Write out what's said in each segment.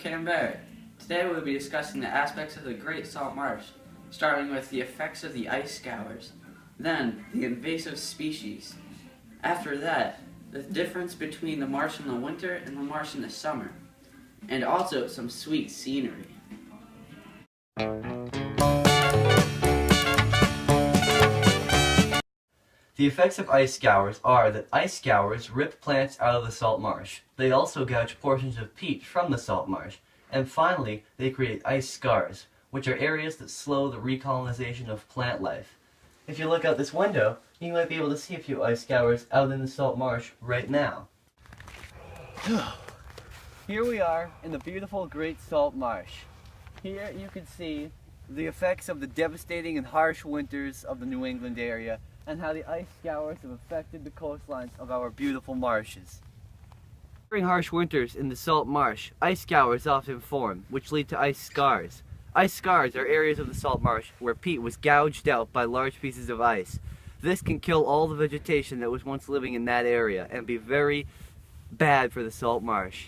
Cam Barrett. Today we'll be discussing the aspects of the Great Salt Marsh, starting with the effects of the ice scours, then the invasive species. After that, the difference between the marsh in the winter and the marsh in the summer, and also some sweet scenery. The effects of ice scours are that ice scours rip plants out of the salt marsh. They also gouge portions of peat from the salt marsh. And finally, they create ice scars, which are areas that slow the recolonization of plant life. If you look out this window, you might be able to see a few ice scours out in the salt marsh right now. Here we are in the beautiful Great Salt Marsh. Here you can see the effects of the devastating and harsh winters of the New England area and how the ice scours have affected the coastlines of our beautiful marshes. During harsh winters in the salt marsh, ice scours often form, which lead to ice scars. Ice scars are areas of the salt marsh where peat was gouged out by large pieces of ice. This can kill all the vegetation that was once living in that area and be very bad for the salt marsh.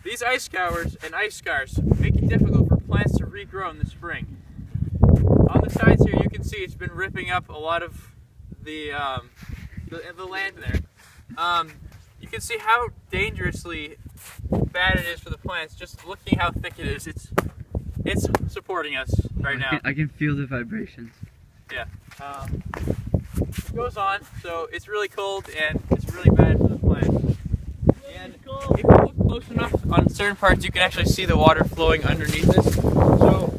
These ice scours and ice scars make it difficult for plants to regrow in the spring. On the sides here you can see it's been ripping up a lot of the land there. You can see how dangerously bad it is for the plants. Just looking how thick it is, it's supporting us right now. I can feel the vibrations. Yeah. It goes on, so it's really cold and it's really bad for the plants. And if you look close enough on certain parts, you can actually see the water flowing underneath this. So,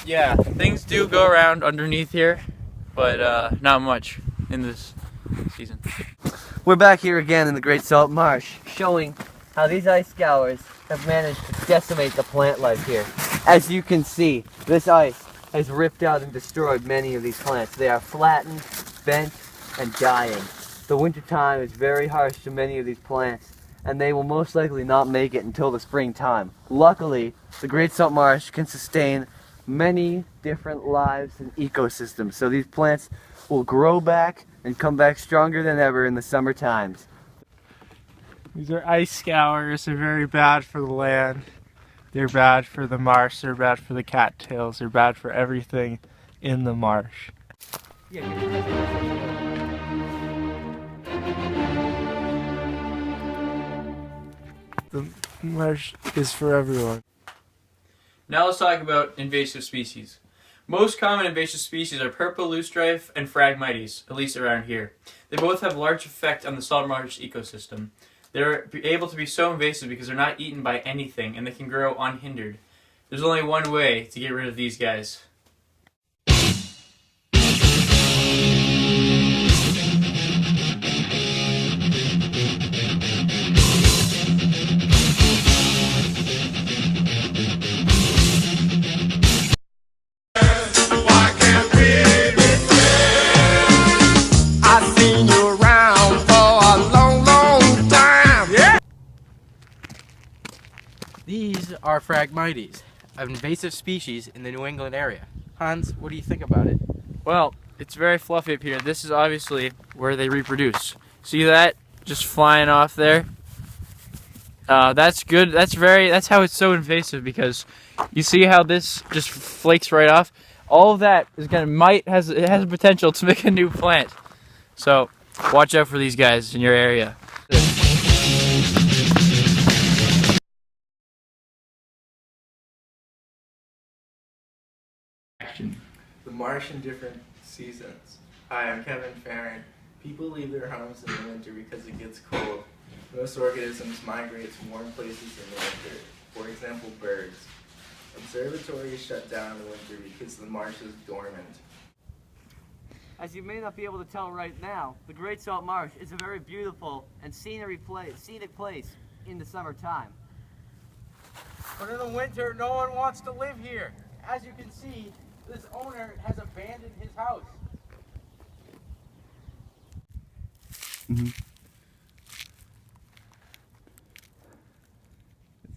yeah, things do go around underneath here, but not much in this season. We're back here again in the Great Salt Marsh, showing how these ice scours have managed to decimate the plant life here. As you can see, this ice has ripped out and destroyed many of these plants. They are flattened, bent, and dying. The winter time is very harsh to many of these plants, and they will most likely not make it until the springtime. Luckily, the Great Salt Marsh can sustain many different lives and ecosystems, so these plants will grow back and come back stronger than ever in the summer times. These are ice scours. They're very bad for the land. They're bad for the marsh. They're bad for the cattails. They're bad for everything in the marsh. The marsh is for everyone. Now let's talk about invasive species. Most common invasive species are purple loosestrife and Phragmites, at least around here. They both have large effect on the salt marsh ecosystem. They're able to be so invasive because they're not eaten by anything and they can grow unhindered. There's only one way to get rid of these guys. These are Phragmites, an invasive species in the New England area. Hans, what do you think about it? Well, it's very fluffy up here. This is obviously where they reproduce. See that? Just flying off there. That's good. That's how it's so invasive, because you see how this just flakes right off. All of that is has the potential to make a new plant. So watch out for these guys in your area. The marsh in different seasons. Hi, I'm Kevin Farron. People leave their homes in the winter because it gets cold. Most organisms migrate to warm places in the winter. For example, birds. Observatories shut down in the winter because the marsh is dormant. As you may not be able to tell right now, the Great Salt Marsh is a very beautiful and scenic place in the summertime. But in the winter, no one wants to live here. As you can see, this owner has abandoned his house.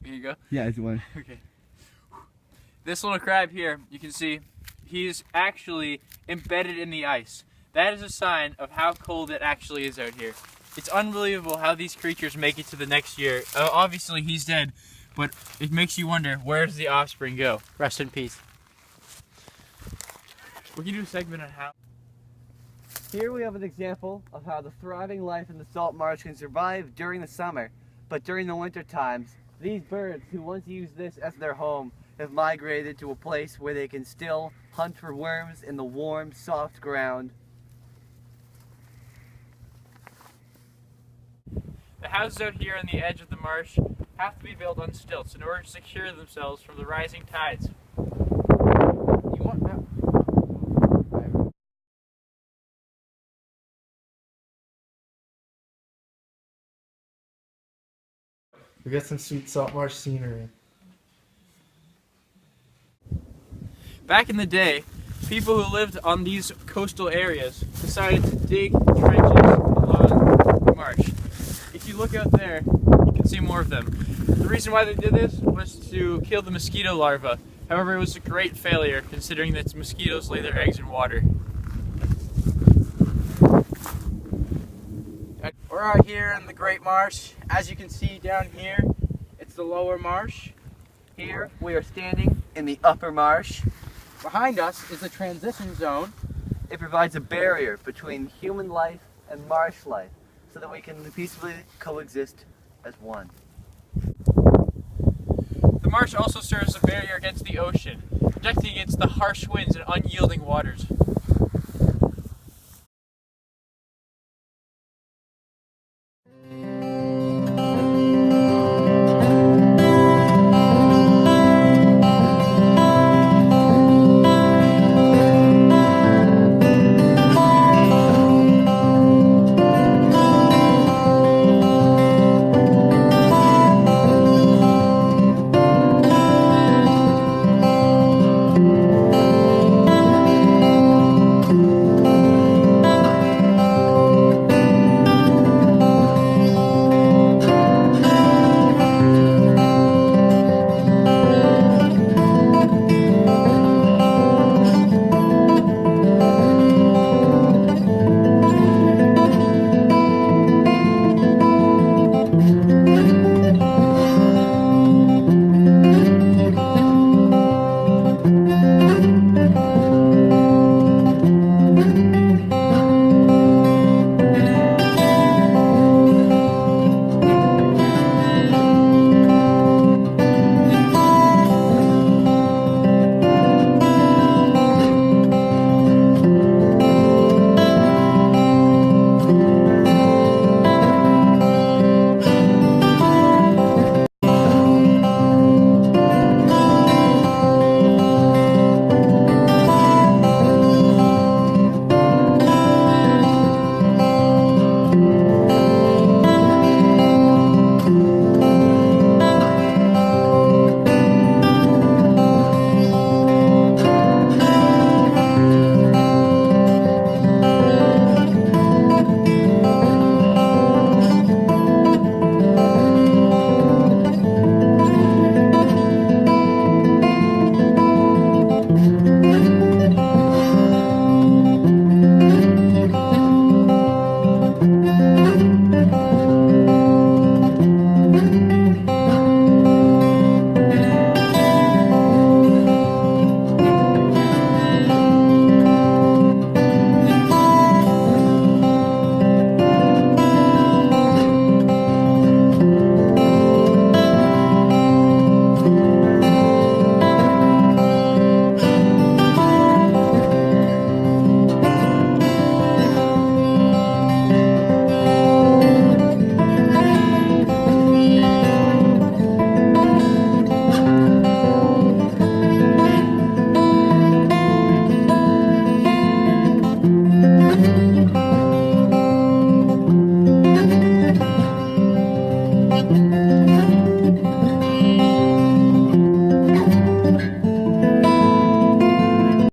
Here you go. Yeah, it's one. Okay. This little crab here, you can see, he's actually embedded in the ice. That is a sign of how cold it actually is out here. It's unbelievable how these creatures make it to the next year. Obviously, he's dead, but it makes you wonder, where does the offspring go? Rest in peace. We can do a segment on how. Here we have an example of how the thriving life in the salt marsh can survive during the summer, but during the winter times, these birds who once used this as their home have migrated to a place where they can still hunt for worms in the warm, soft ground. The houses out here on the edge of the marsh have to be built on stilts in order to secure themselves from the rising tides. You want that? We got some sweet salt marsh scenery. Back in the day, people who lived on these coastal areas decided to dig trenches along the marsh. If you look out there, you can see more of them. The reason why they did this was to kill the mosquito larvae. However, it was a great failure considering that mosquitoes lay their eggs in water. We're out here in the Great Marsh. As you can see down here, it's the lower marsh. Here we are standing in the upper marsh. Behind us is the transition zone. It provides a barrier between human life and marsh life so that we can peacefully coexist as one. The marsh also serves as a barrier against the ocean, protecting against the harsh winds and unyielding waters.